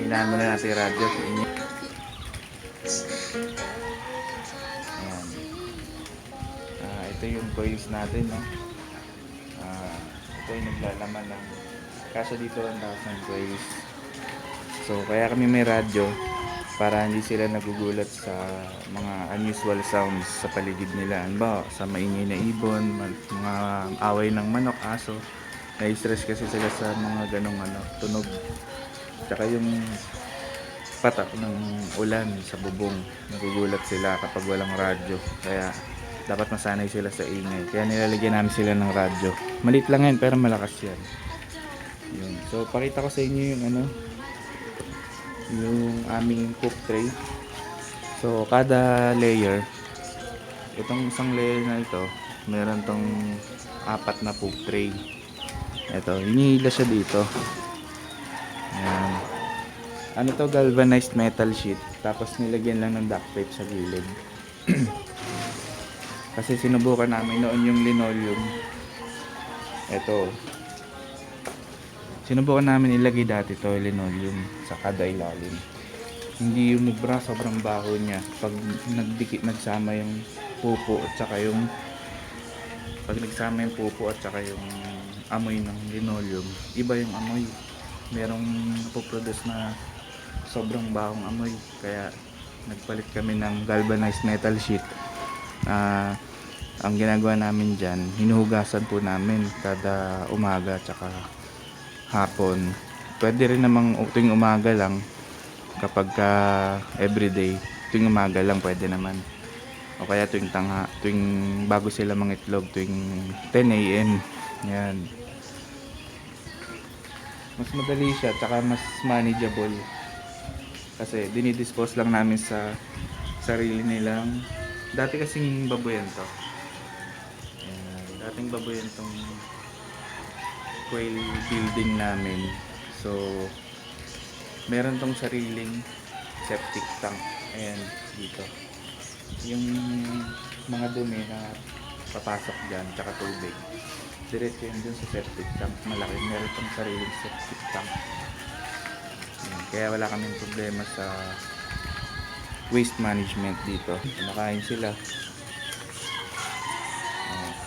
Hinaan muna natin yung radyo sa inyo. Ayan. Ito yung coils natin, no? Ito yung naglalaman ng kaso dito ang lakas ng coils. So kaya kami may radyo para hindi sila nagugulat sa mga unusual sounds sa paligid nila. Ba, sa maingay na ibon, mga away ng manok, aso. Na-stress kasi sila sa mga ganong tunog. Tsaka yung patak ng ulan sa bubong. Nagugulat sila kapag walang radyo. Kaya dapat masanay sila sa ingay. Kaya nilalagyan namin sila ng radyo. Maliit lang yan pero malakas yan. Yun. So pakita ko sa inyo yung aming coop tray. So kada layer, itong isang layer na ito, meron tong 4 na coop tray. Ito, hinihila siya dito. Ayan. Ano to, galvanized metal sheet. Tapos nilagyan lang ng duct tape sa gilid. Kasi sinubukan namin noon yung linoleum. Ito. Sinubukan namin ilagay dati to linoleum sa kada ilalim. Hindi yung mubra, sobrang baho niya. Pag nagdikit, nagsama yung pupo at saka yung amoy ng linoleum, iba yung amoy. Merong napoproduce na sobrang bahong amoy. Kaya nagpalit kami ng galvanized metal sheet. Ang ginagawa namin dyan, hinuhugasan po namin kada umaga at saka hapon. Pwede rin namang tuwing umaga lang, kapag everyday, tuwing umaga lang pwede naman, o kaya tuwing bago sila mangitlog, tuwing 10 AM. Yan, mas madali siya, tsaka mas manageable kasi dinidispose lang namin sa sarili nilang. Dati kasing baboyan to. Yan, dating baboyan tong quail building namin. So meron tong sariling septic tank. Ayan, dito yung mga dumi na papasok dyan, tsaka tubig diretso yun dun sa septic tank. Malaki, meron tong sariling septic tank. Ayan, kaya wala kaming problema sa waste management dito. Kumakain sila.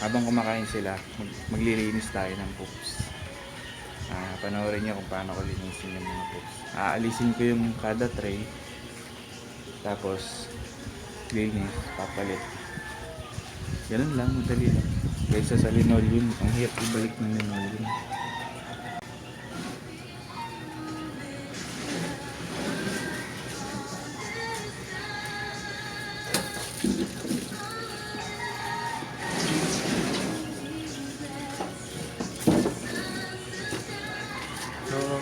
Habang kumakain sila, maglilinis tayo ng poops. Panoorin nyo kung paano ko linisin yung mga poops. Aalisin ko yung kada tray, tapos linis, papalit. Ganun lang, madali lang. Kaysa sa linoleum, ang hirap ibalik ng linoleum.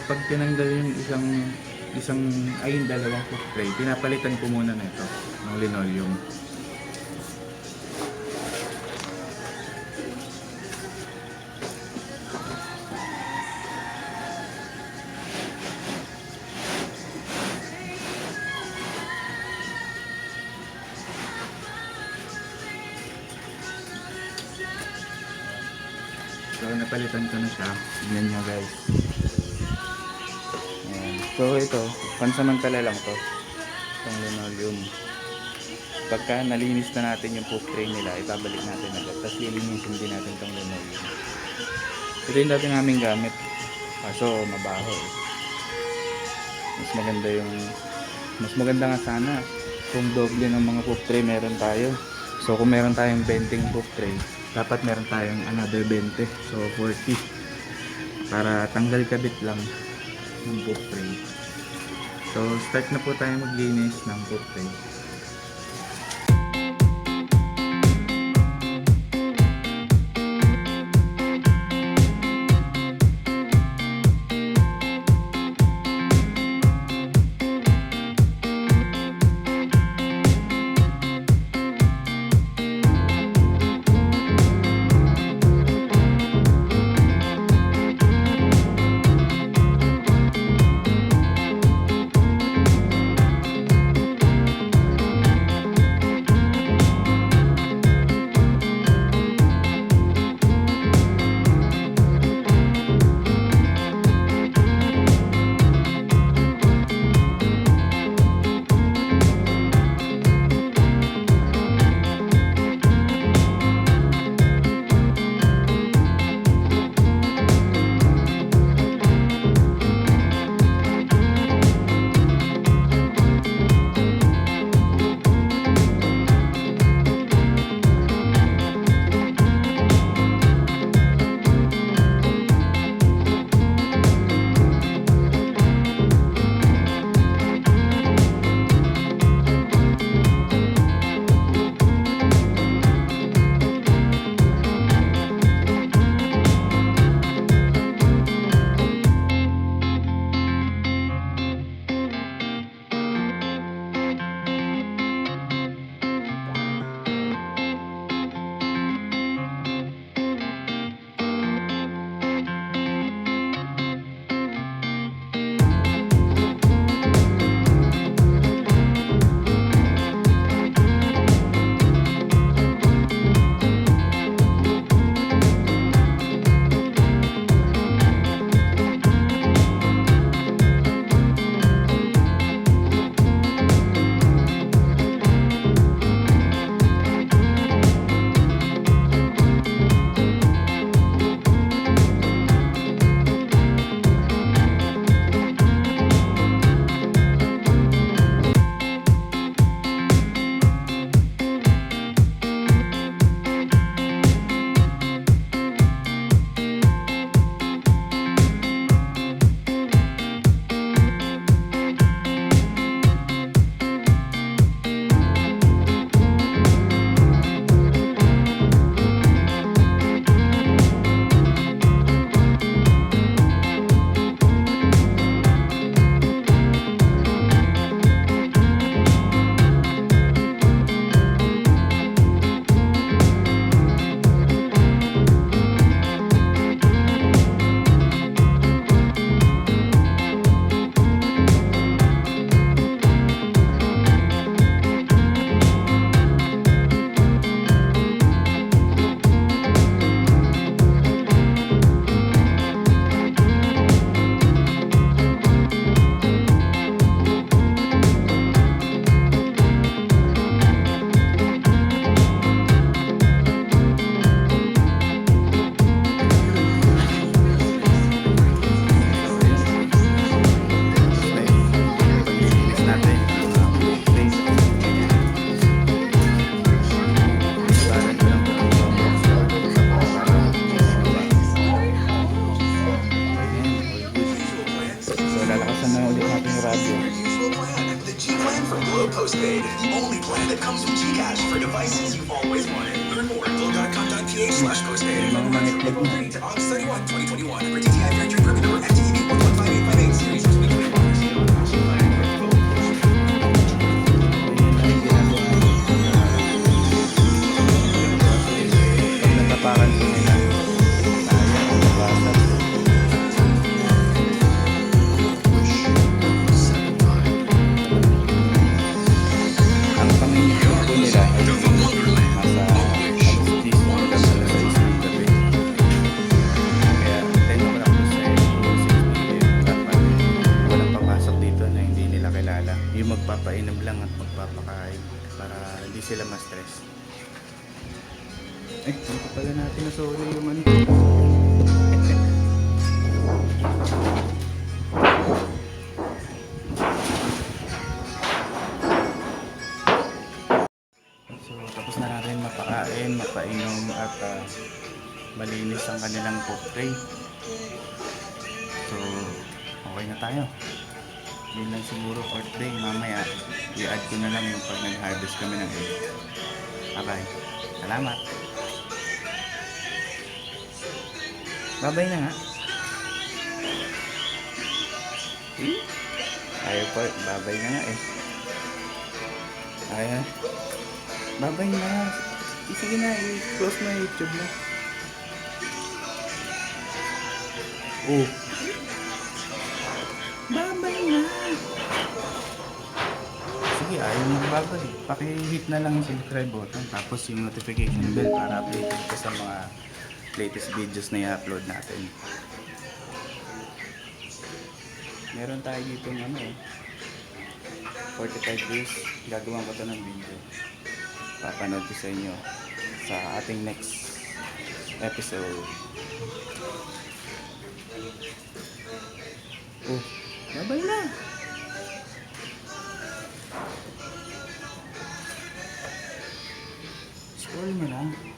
Pag tinanggal yung yung dalawang cook tray, pinapalitan ko muna na ito ng linoleum. So napalitan ko na siya. Tignan nyo guys. So ito, pansamantala lang to, itong linoleum. Pagka nalinis na natin yung poop tray nila, ibabalik natin agad. Tapos lilinisin din natin itong linoleum. Ito yung dati naming gamit, kaso mabaho eh. Mas maganda nga sana kung doble ng mga poop tray meron tayo. So kung meron tayong 20 poop tray, dapat meron tayong another 20, so 40, para tanggal kabit lang ng poop tray. So start na po tayo maglinis ng poop tray. postpaid, the only plan that comes with GCash for devices you've always wanted. Learn more at glow.com.ph/postpaid. Yung mga itlog na. To August 31, 2021. For TTI factory permit number FTEB 115858 series of 2021. Pag natapakan po nila, ang pangingisip po nila ay nasa alas 10 hanggang alas 6 ng gabi. Kaya 10 o'clock to 6 p.m. dapat walang papasok dito na hindi nila kilala. Yung magpapainom lang at magpapakain para hindi sila ma-stress. Hindi pa pala natin nasuli yung ano. So, tapos na natin mapakain, mapainom at malinis ang kanilang poultry. So, okay na tayo. Yun lang siguro for today. Mamaya, i-add ko na lang yung pag nag-harvest kami ng egg. Bye-bye. Salamat. Bye-bye na nga. Ayaw po. Bye-bye na nga eh. Ayaw. Bye-bye na nga. Sige na, i-close mo yung YouTube mo. Oh. Bye-bye na. Sige, ayaw mo bye-bye. Paki-hit na lang yung subscribe button. Tapos yung notification bell para updated ka sa mga latest videos na i-upload natin. Meron tayo dito ng 45 days gagawa ko ito ng video. Papanood ko sa inyo sa ating next episode. Oh, bye-bye na. Scroll mo lang.